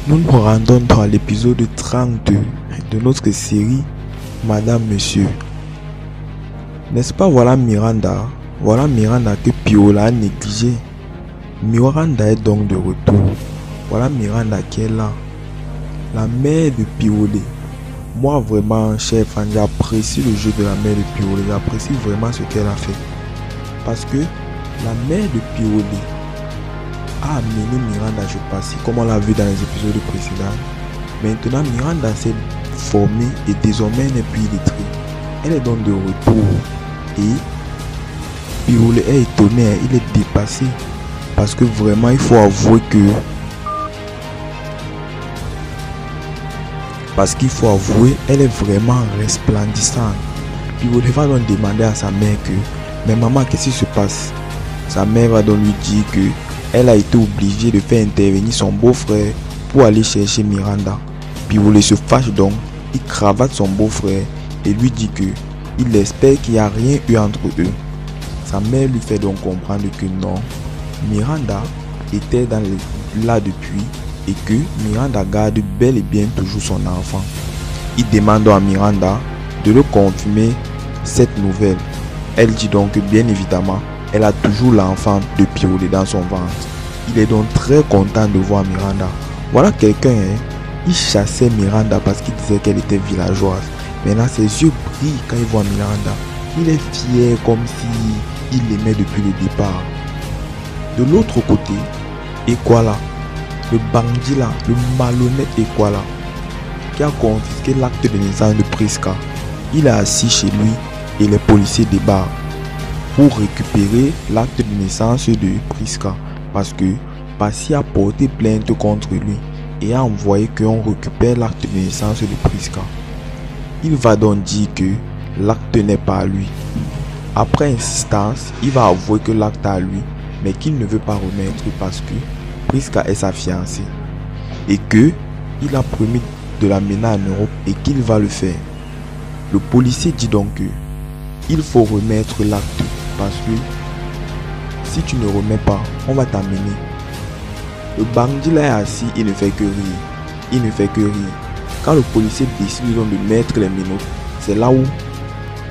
Nous nous rendons dans l'épisode 32 de notre série Madame Monsieur. N'est-ce pas, voilà Miranda que Piola a négligé. Miranda est donc de retour. Voilà Miranda qui est là. La mère de Piolé. Moi vraiment, chef, j'apprécie le jeu de la mère de Piolé. J'apprécie vraiment ce qu'elle a fait. Parce que la mère de Piolé a amené Miranda, je pense, comme on l'a vu dans les épisodes précédents. Maintenant, Miranda s'est formée et désormais elle n'est plus illettrée. Elle est donc de retour. Et Piolé est étonné, il est dépassé. Parce que vraiment, il faut avouer que... elle est vraiment resplendissante. Piolé va donc demander à sa mère que... Mais maman, qu'est-ce qui se passe? Sa mère va donc lui dire que elle a été obligée de faire intervenir son beau-frère pour aller chercher Miranda. Piolé se fâche donc, il cravate son beau-frère et lui dit que il espère qu'il n'y a rien eu entre eux. Sa mère lui fait donc comprendre que non, Miranda était là depuis et que Miranda garde bel et bien toujours son enfant. Il demande à Miranda de le confirmer cette nouvelle. Elle dit donc que bien évidemment, elle a toujours l'enfant de Piolé dans son ventre. Il est donc très content de voir Miranda. Voilà quelqu'un, il chassait Miranda parce qu'il disait qu'elle était villageoise. Maintenant, ses yeux brillent quand il voit Miranda. Il est fier comme si il l'aimait depuis le départ. De l'autre côté, Ekwala, le bandit là, le malhonnête Ekwala, qui a confisqué l'acte de naissance de Priska. Il est assis chez lui et les policiers débarquent pour récupérer l'acte de naissance de Priska parce que Passy a porté plainte contre lui et a envoyé qu'on récupère l'acte de naissance de Priska. Il va donc dire que l'acte n'est pas à lui. Après insistance, il va avouer que l'acte est à lui mais qu'il ne veut pas remettre parce que Priska est sa fiancée et que il a promis de l'amener en Europe et qu'il va le faire. Le policier dit donc que il faut remettre l'acte parce que si tu ne remets pas, on va t'amener. Le bandit là est assis, il ne fait que rire. Quand le policier décide donc de mettre les menottes, c'est là où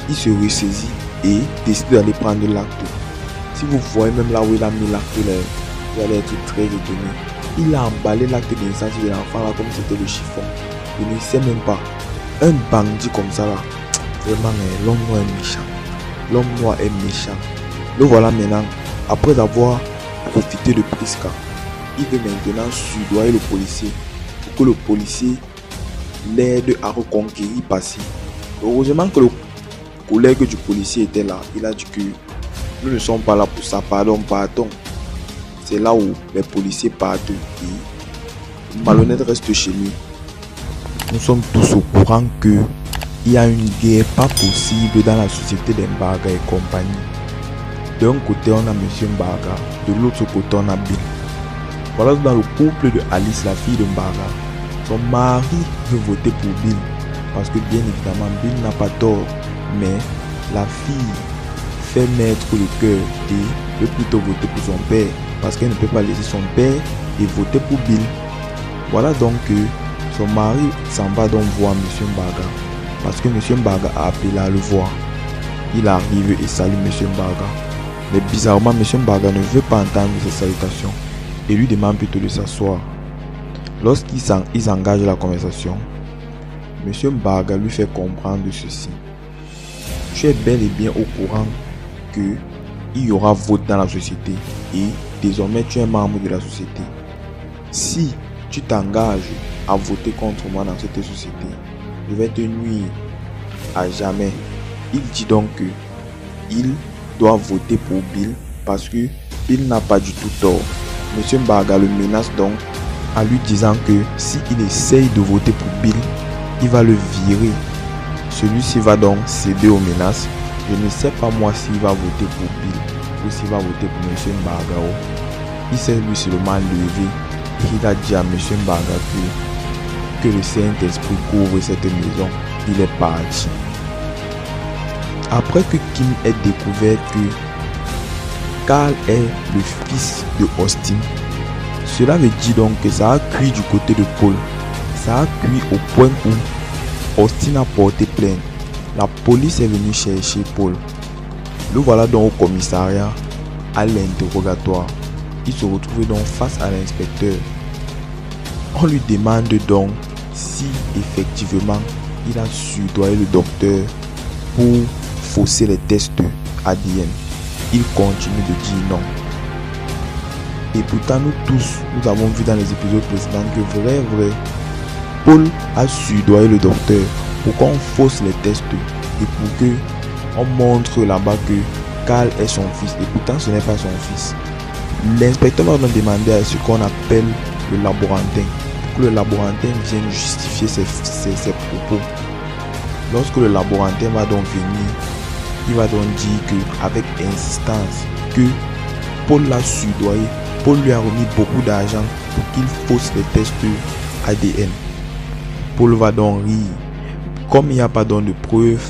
il se ressaisit et décide d'aller prendre l'acte. Si vous voyez même là où il a mis l'acte là, vous allez être très étonné. Il a emballé l'acte de naissance de l'enfant là comme c'était le chiffon. Il ne sait même pas. Un bandit comme ça là, vraiment l'homme noir est méchant. L'homme noir est méchant. Le voilà maintenant, après avoir profité de Priska, il veut maintenant soudoyer le policier pour que le policier l'aide à reconquérir Passy. Heureusement que le collègue du policier était là. Il a dit que nous ne sommes pas là pour ça, pardon. C'est là où les policiers partent et malhonnête reste chez lui. Nous sommes tous au courant que il y a une guerre pas possible dans la société d'Mbaga et compagnie. D'un côté on a Monsieur Mbaga, de l'autre côté on a Bill. Voilà dans le couple de Alice, la fille de Mbaga. Son mari veut voter pour Bill parce que bien évidemment Bill n'a pas tort, mais la fille fait mettre le cœur et veut plutôt voter pour son père parce qu'elle ne peut pas laisser son père et voter pour Bill. Voilà donc que son mari s'en va donc voir Monsieur Mbaga parce que Monsieur Mbaga a appelé à le voir. Il arrive et salue Monsieur Mbaga. Mais bizarrement, Monsieur Mbaga ne veut pas entendre ses salutations et lui demande plutôt de s'asseoir. Lorsqu'ils engagent la conversation, Monsieur Mbaga lui fait comprendre ceci. Tu es bel et bien au courant qu'il y aura vote dans la société et désormais tu es membre de la société. Si tu t'engages à voter contre moi dans cette société, je vais te nuire à jamais. Il dit donc que il doit voter pour Bill parce que Bill n'a pas du tout tort. Monsieur Mbaga le menace donc en lui disant que si il essaye de voter pour Bill, il va le virer. Celui-ci va donc céder aux menaces. Je ne sais pas moi s'il va voter pour Bill ou s'il va voter pour Monsieur Mbaga. Il s'est lui seulement levé et il a dit à Monsieur Mbaga que le Saint-Esprit couvre cette maison. Il est parti. Après que Kim ait découvert que Carl est le fils de Austin, Cela veut dire donc que ça a cuit du côté de Paul. Ça a cuit au point où Austin a porté plainte. La police est venue chercher Paul. Le voilà donc au commissariat à l'interrogatoire. Il se retrouve donc face à l'inspecteur. On lui demande donc si effectivement il a soudoyé le docteur pour fausser les tests ADN. Il continue de dire non. Et pourtant nous tous, nous avons vu dans les épisodes précédents que vrai, Paul a soudoyé le docteur pour qu'on fausse les tests et pour que on montre là-bas que Carl est son fils. Et pourtant ce n'est pas son fils. L'inspecteur va donc demander à ce qu'on appelle le laborantin, pour que le laborantin vienne justifier ses propos. Lorsque le laborantin va donc venir, il va donc dire qu'avec insistance que Paul l'a soudoyé. Paul lui a remis beaucoup d'argent pour qu'il fausse les tests ADN. Paul va donc rire. Comme il n'y a pas donc de preuves,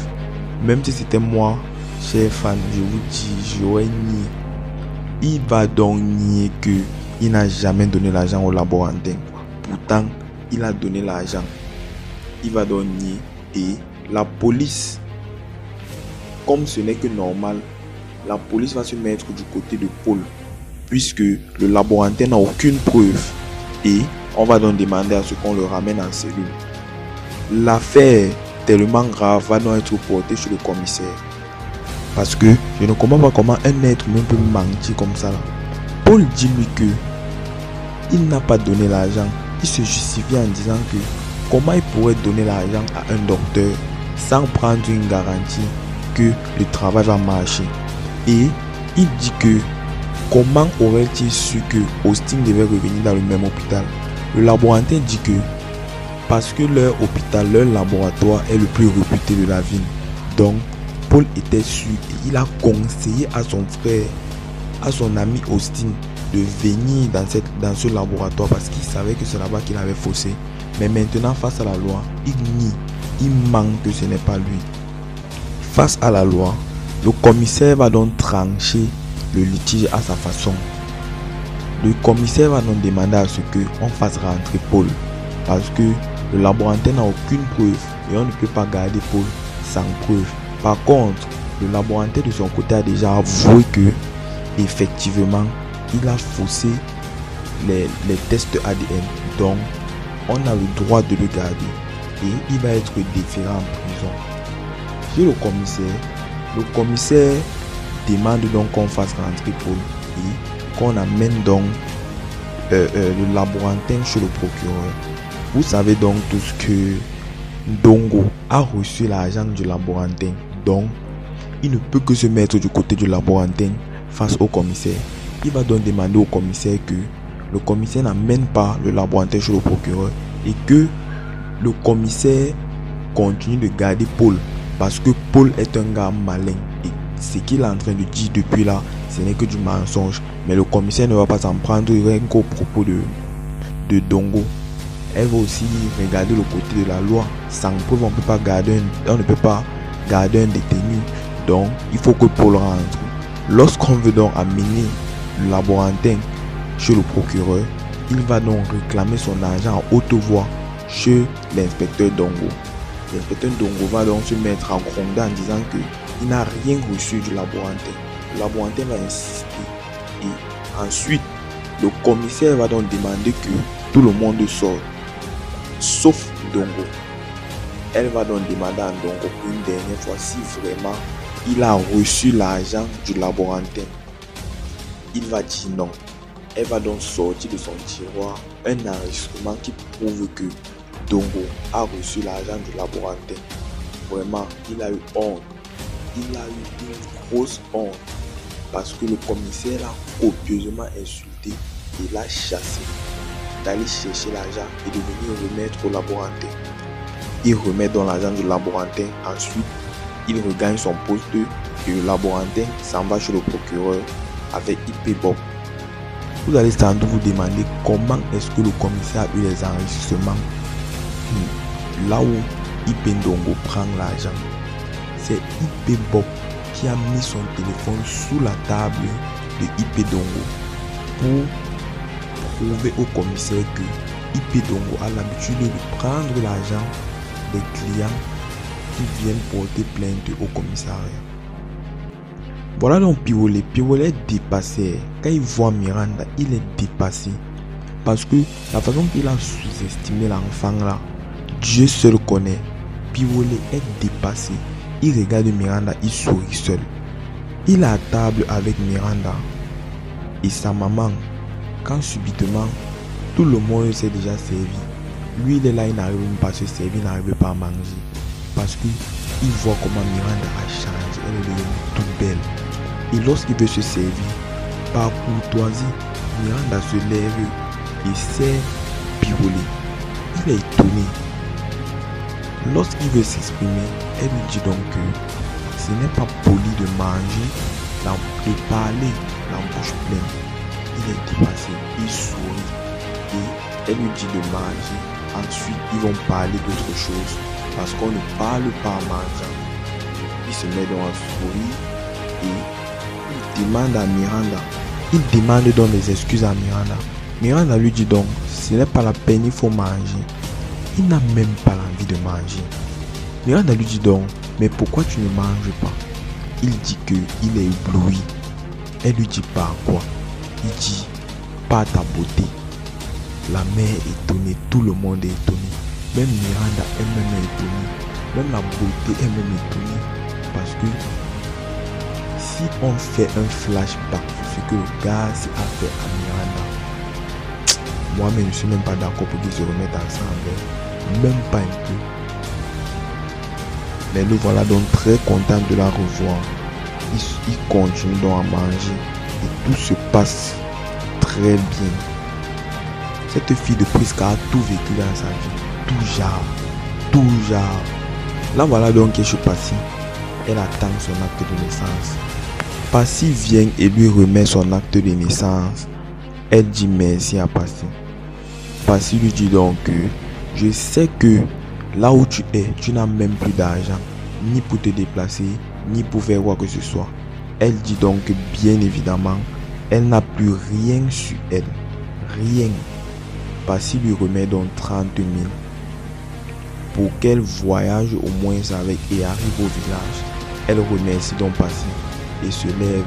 même si c'était moi, cher fan, je vous dis, j'aurais nié. Il va donc nier qu'il n'a jamais donné l'argent au laborantin. Pourtant, il a donné l'argent. Il va donc nier. Et la police, comme ce n'est que normal, la police va se mettre du côté de Paul, puisque le laborantin n'a aucune preuve. Et on va donc demander à ce qu'on le ramène en cellule. L'affaire tellement grave va donc être portée chez le commissaire. Parce que je ne comprends pas comment un être humain peut mentir comme ça. Paul dit lui que il n'a pas donné l'argent. Il se justifie en disant que comment il pourrait donner l'argent à un docteur sans prendre une garantie que le travail va marcher. Et il dit que comment aurait-il su que Austin devait revenir dans le même hôpital. Le laborantin dit que parce que leur hôpital, leur laboratoire est le plus réputé de la ville. Donc Paul était sûr et il a conseillé à son frère, à son ami Austin de venir dans ce laboratoire parce qu'il savait que c'est là-bas qu'il avait faussé. Mais maintenant, face à la loi, il nie, il manque que ce n'est pas lui. Face à la loi, le commissaire va donc trancher le litige à sa façon. Le commissaire va donc demander à ce qu'on fasse rentrer Paul parce que le laborantin n'a aucune preuve et on ne peut pas garder Paul sans preuve. Par contre, le laborantin de son côté a déjà avoué que effectivement il a faussé les tests ADN. Donc on a le droit de le garder et il va être déféré en prison. Chez le commissaire demande donc qu'on fasse rentrer Paul et qu'on amène donc le laborantin chez le procureur. Vous savez donc tous que Ndongo a reçu l'argent du laborantin. Donc, il ne peut que se mettre du côté du laborantin face au commissaire. Il va donc demander au commissaire que le commissaire n'amène pas le laborantin chez le procureur et que le commissaire continue de garder Paul parce que Paul est un gars malin et ce qu'il est en train de dire depuis là, ce n'est que du mensonge. Mais le commissaire ne va pas s'en prendre rien qu'au propos de Ndongo. Elle va aussi regarder le côté de la loi. Sans preuve, on ne peut pas garder un détenu. Donc, il faut que Paul rentre. Lorsqu'on veut donc amener le laborantin chez le procureur, il va donc réclamer son argent en haute voix chez l'inspecteur Ndongo. L'inspecteur Ndongo va donc se mettre en grondant en disant qu'il n'a rien reçu du laborantin. Le laborantin va insister. Et ensuite, le commissaire va donc demander que tout le monde sorte, sauf Ndongo. Elle va donc demander à Ndongo pour une dernière fois si vraiment il a reçu l'argent du laborantin. Il va dire non. Elle va donc sortir de son tiroir un enregistrement qui prouve que Ndongo a reçu l'argent du laborantin. Vraiment, il a eu honte. Il a eu une grosse honte parce que le commissaire l'a copieusement insulté et l'a chassé d'aller chercher l'argent et de venir remettre au laborantin. Il remet dans l'argent du laborantin. Ensuite, il regagne son poste et le laborantin s'en va chez le procureur avec IP Bob. Vous allez sans doute vous demander comment est-ce que le commissaire a eu les enregistrements. Là où IP Ndongo prend l'argent, c'est IP Bob qui a mis son téléphone sous la table de IP Ndongo pour prouver au commissaire que Ipedongo a l'habitude de prendre l'argent des clients qui viennent porter plainte au commissariat. Voilà donc Pirolet. Pirolet est dépassé. Quand il voit Miranda, il est dépassé. Parce que la façon qu'il a sous-estimé l'enfant là, Dieu seul connaît. Pirolet est dépassé. Il regarde Miranda, il sourit seul. Il est à table avec Miranda et sa maman. Quand subitement, tout le monde s'est déjà servi. Lui, il est là, il n'arrive même pas à se servir, il n'arrive pas à manger. Parce qu'il voit comment Miranda a changé, elle est devenue toute belle. Et lorsqu'il veut se servir, par courtoisie, Miranda se lève et sert Pirolet. Il est étonné. Lorsqu'il veut s'exprimer, elle lui dit donc que ce n'est pas poli de manger, de parler la bouche pleine. Il est dépassé, il sourit et elle lui dit de manger. Ensuite, ils vont parler d'autre chose parce qu'on ne parle pas en mangeant. Il se met donc à sourire et il demande à Miranda. Il demande donc des excuses à Miranda. Miranda lui dit donc, ce n'est pas la peine, il faut manger. Il n'a même pas l'envie de manger. Miranda lui dit donc, mais pourquoi tu ne manges pas? Il dit qu'il est ébloui. Elle lui dit par quoi? Il dit, par ta beauté. La mère est étonnée, tout le monde est étonné. Même Miranda elle-même est étonnée. Même la beauté elle-même est étonnée. Parce que si on fait un flashback sur ce que le gars a fait à Miranda, moi-même je ne suis même pas d'accord pour qu'ils se remettent ensemble. Même pas un peu. Mais nous voilà donc très contents de la revoir. Il continue donc à manger. Et tout se passe très bien. Cette fille de Prisca a tout vécu dans sa vie. Tout genre. Là voilà donc que je Passy. Elle attend son acte de naissance. Passy vient et lui remet son acte de naissance. Elle dit merci à Passy. Passy lui dit donc que je sais que là où tu es, tu n'as même plus d'argent, ni pour te déplacer, ni pour faire quoi que ce soit. Elle dit donc que bien évidemment, elle n'a plus rien sur elle. Rien. Passy lui remet donc 30 000 pour qu'elle voyage au moins avec et arrive au village. Elle remercie donc Passy et se lève.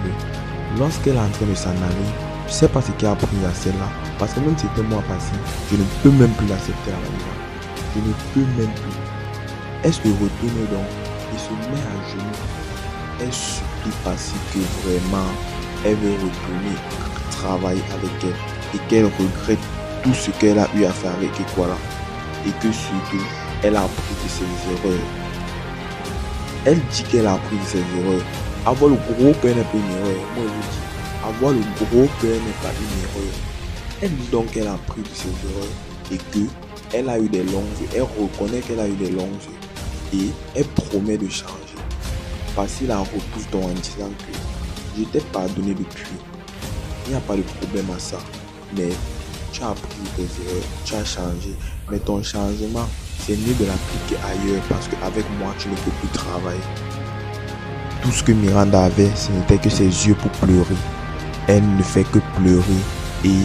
Lorsqu'elle est en train de s'en aller, je ne sais pas ce qui a pris à celle-là, parce que même si c'était moi Passy, je ne peux même plus l'accepter à la maison. Je ne peux même plus. Elle se retourne donc et se met à genoux. Elle supplie Passy que vraiment elle veut retourner travailler avec elle et qu'elle regrette tout ce qu'elle a eu à faire avec Ekwala et que surtout elle a appris de ses erreurs. Elle dit qu'elle a appris de ses erreurs. Avoir le gros cœur n'est pas une erreur. Moi je dis, avoir le gros cœur n'est pas une erreur. Elle dit donc qu'elle a appris de ses erreurs et que elle a eu des longues, elle reconnaît qu'elle a eu des longues et elle promet de changer. Passy la repousse donc en disant que je t'ai pardonné depuis. Il n'y a pas de problème à ça. Mais tu as appris tes erreurs, tu as changé. Mais ton changement, c'est mieux de l'appliquer ailleurs parce qu'avec moi, tu ne peux plus travailler. Tout ce que Miranda avait, ce n'était que ses yeux pour pleurer. Elle ne fait que pleurer et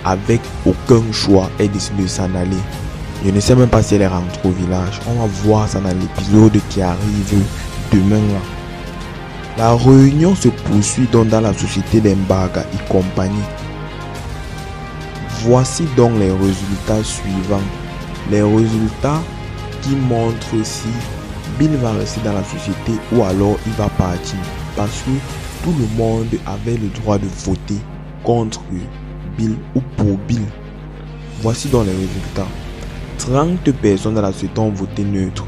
avec aucun choix, elle décide de s'en aller. Je ne sais même pas si elle est rentrée au village. On va voir ça dans l'épisode qui arrive demain là. La réunion se poursuit donc dans la société d'Embaga et compagnie. Voici donc les résultats suivants. Les résultats qui montrent si Bill va rester dans la société ou alors il va partir. Parce que tout le monde avait le droit de voter contre Bill ou pour Bill. Voici donc les résultats. 30 personnes dans la société ont voté neutre.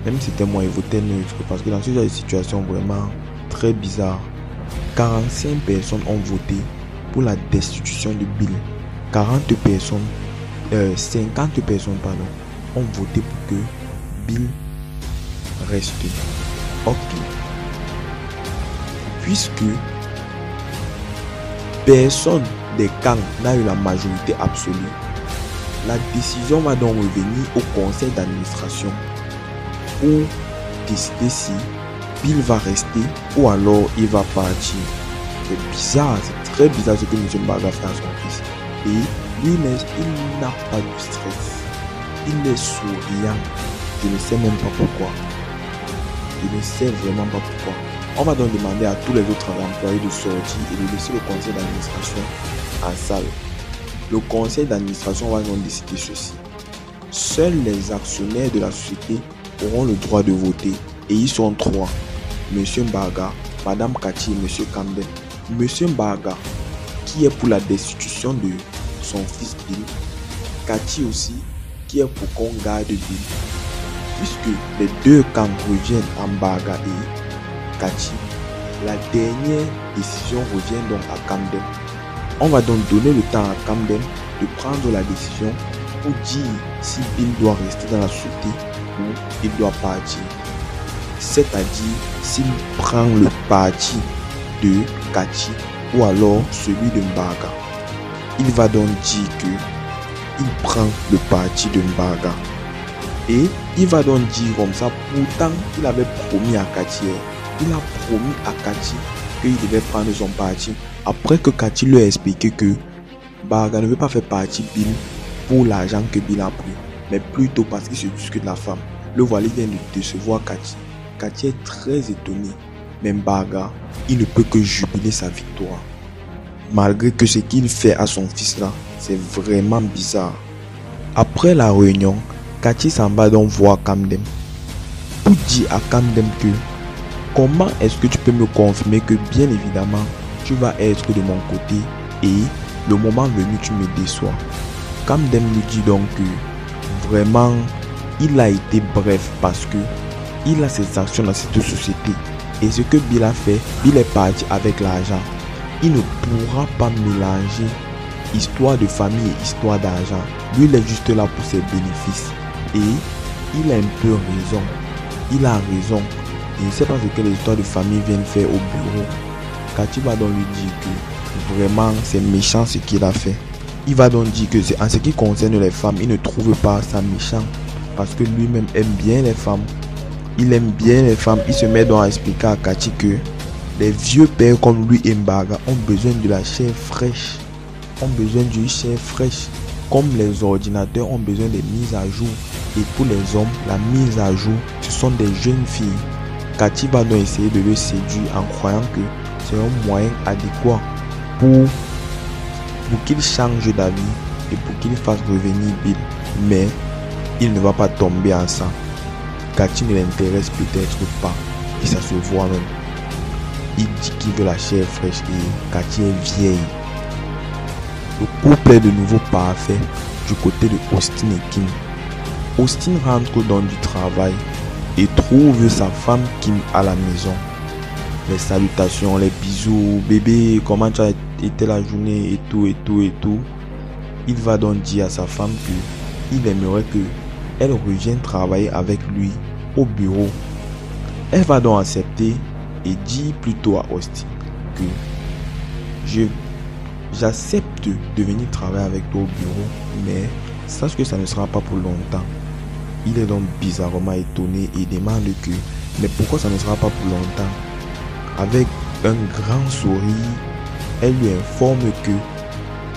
Même si c'était moi, ils votaient neutre. Parce que dans ce genre de situation vraiment très bizarre, 45 personnes ont voté pour la destitution de Bill. 50 personnes ont voté pour que Bill reste. Ok. Puisque personne des camps n'a eu la majorité absolue, la décision va donc revenir au conseil d'administration pour décider si Bill va rester ou alors il va partir. C'est bizarre, c'est très bizarre ce que M. Mbaga fait à son fils. Et lui, il n'a pas de stress. Il est souriant. Je ne sais même pas pourquoi. Je ne sais vraiment pas pourquoi. On va donc demander à tous les autres employés de sortir et de laisser le conseil d'administration en salle. Le conseil d'administration va donc décider ceci. Seuls les actionnaires de la société auront le droit de voter et ils sont 3. Monsieur Mbaga, Madame Kati et Monsieur Camden. Monsieur Mbaga, qui est pour la destitution de son fils Bill. Kati aussi, qui est pour qu'on garde Bill. Puisque les deux camps reviennent à Mbaga et Kati, la dernière décision revient donc à Camden. On va donc donner le temps à Camden de prendre la décision pour dire si Bill doit rester dans la société ou il doit partir. C'est-à-dire s'il prend le parti de Kati ou alors celui de Mbaga. Il va donc dire que il prend le parti de Mbaga. Et il va donc dire comme ça, pourtant il avait promis à Kati, il a promis à Kati qu'il devait prendre son parti. Après que Kati lui a expliqué que Mbaga ne veut pas faire partie Bill pour l'argent que Bill a pris, mais plutôt parce qu'il se discute de la femme. Le voilà, il vient de décevoir Kati. Kati est très étonné, mais Mbaga, il ne peut que jubiler sa victoire. Malgré que ce qu'il fait à son fils là, c'est vraiment bizarre. Après la réunion, Kati s'en va donc voir Camden pour dire à Camden que comment est-ce que tu peux me confirmer que bien évidemment tu vas être de mon côté et le moment venu tu me déçois. Camden lui dit donc que vraiment il a été bref parce que il a ses actions dans cette société et ce que Bill a fait, Bill est parti avec l'argent. Il ne pourra pas mélanger histoire de famille et histoire d'argent. Lui il est juste là pour ses bénéfices et il a un peu raison. Il a raison. Je ne sais pas ce que les histoires de famille viennent faire au bureau. Kati va donc lui dire que vraiment c'est méchant ce qu'il a fait. Il va donc dire que c'est en ce qui concerne les femmes, il ne trouve pas ça méchant parce que lui-même aime bien les femmes. Il aime bien les femmes. Il se met donc à expliquer à Kati que les vieux pères comme lui et Mbaga ont besoin de la chair fraîche. Ont besoin d'une chair fraîche. Comme les ordinateurs ont besoin des mises à jour. Et pour les hommes, la mise à jour, ce sont des jeunes filles. Kati va donc essayer de le séduire en croyant que c'est un moyen adéquat pour qu'il change d'avis et pour qu'il fasse revenir Bill. Mais il ne va pas tomber en ça. Kati ne l'intéresse peut-être pas et ça se voit même. Il dit qu'il veut la chair fraîche et Kati est vieille. Le couple est de nouveau parfait du côté de Austin et Kim. Austin rentre dans du travail et trouve sa femme Kim à la maison. Les salutations, les bisous, bébé, comment tu as été la journée et tout. Il va donc dire à sa femme qu'il aimerait qu'elle revienne travailler avec lui au bureau. Elle va donc accepter et dit plutôt à Austin que j'accepte de venir travailler avec toi au bureau, mais sache que ça ne sera pas pour longtemps. Il est donc bizarrement étonné et demande que mais pourquoi ça ne sera pas pour longtemps? Avec un grand sourire, elle lui informe que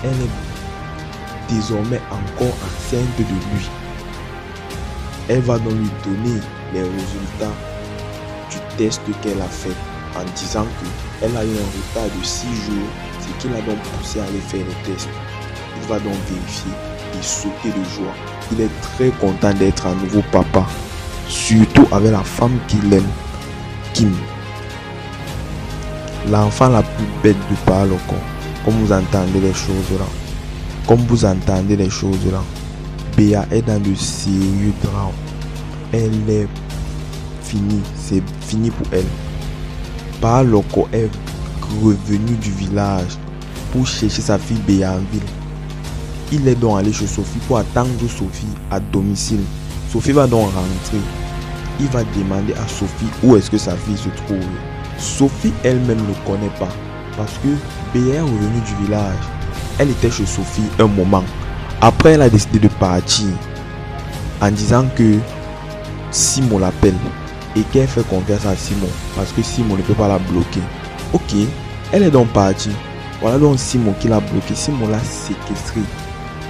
elle est désormais encore enceinte de lui. Elle va donc lui donner les résultats du test qu'elle a fait en disant qu'elle a eu un retard de 6 jours, ce qui l'a donc poussé à aller faire le test. Il va donc vérifier et sauter de joie. Il est très content d'être un nouveau papa, surtout avec la femme qu'il aime, Kim. L'enfant la plus bête du Pahaloko, comme vous entendez les choses là. Béa est dans de sérieux drames. Elle est finie, c'est fini pour elle. Pahaloko est revenu du village pour chercher sa fille Béa en ville. Il est donc allé chez Sophie pour attendre Sophie à domicile. Sophie va donc rentrer. Il va demander à Sophie où est-ce que sa fille se trouve. Sophie elle-même ne connaît pas parce que Béa est revenue du village. Elle était chez Sophie un moment. Après, elle a décidé de partir en disant que Simon l'appelle et qu'elle fait confiance à Simon parce que Simon ne peut pas la bloquer. Ok, elle est donc partie. Voilà donc Simon qui l'a bloqué. Simon l'a séquestré.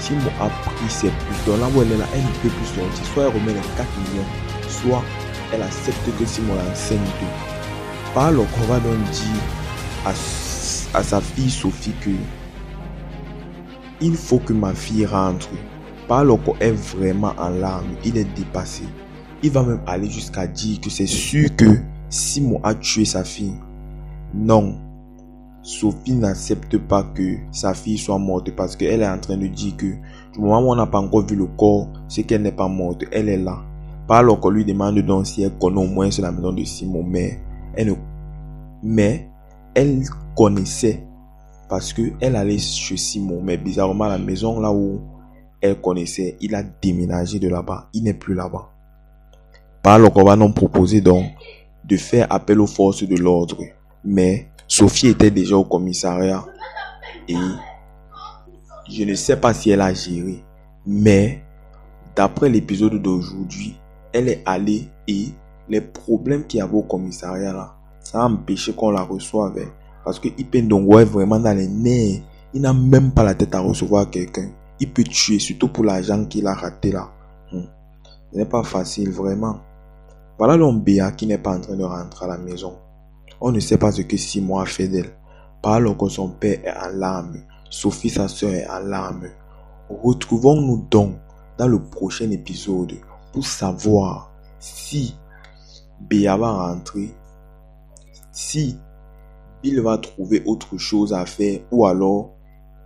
Simon a pris ses puces. Donc là où elle est là, elle ne peut plus sortir. Soit elle remet les 4 millions, soit elle accepte que Simon l'enseigne tout. Par alors qu'on va donc dire à sa fille Sophie que il faut que ma fille rentre. Par alors qu'on est vraiment en larmes, il est dépassé. Il va même aller jusqu'à dire que c'est sûr que Simon a tué sa fille. Non. Sophie n'accepte pas que sa fille soit morte parce qu'elle est en train de dire que du moment où on n'a pas encore vu le corps, c'est qu'elle n'est pas morte, elle est là. Par alors qu'on lui demande donc si elle connaît au moins sur la maison de Simon, mais elle connaissait parce qu'elle allait chez Simon, mais bizarrement la maison là où elle connaissait, il a déménagé de là-bas, il n'est plus là-bas. Par alors qu'on va nous proposer donc de faire appel aux forces de l'ordre, mais Sophie était déjà au commissariat et je ne sais pas si elle a géré, mais d'après l'épisode d'aujourd'hui, elle est allée et les problèmes qu'il y avait au commissariat là, ça a empêché qu'on la reçoive parce que Ipendongo est vraiment dans les nerfs. Il n'a même pas la tête à recevoir quelqu'un. Il peut tuer, surtout pour l'argent qu'il a raté là. Ce n'est pas facile vraiment. Voilà l'homme Béa qui n'est pas en train de rentrer à la maison. On ne sait pas ce que Simon a fait d'elle. Par alors que son père est en larmes, Sophie, sa soeur, est en larmes. Retrouvons-nous donc dans le prochain épisode pour savoir si Béa va rentrer, si Bill va trouver autre chose à faire ou alors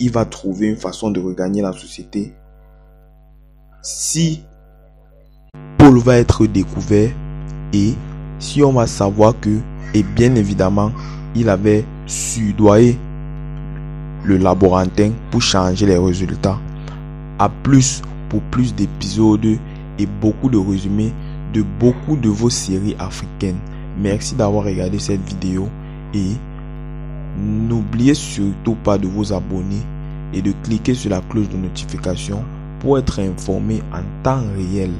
il va trouver une façon de regagner la société, si Paul va être découvert et si on va savoir que, et bien évidemment, il avait sudoyé le laborantin pour changer les résultats. À plus pour plus d'épisodes et beaucoup de résumés de beaucoup de vos séries africaines. Merci d'avoir regardé cette vidéo et n'oubliez surtout pas de vous abonner et de cliquer sur la cloche de notification pour être informé en temps réel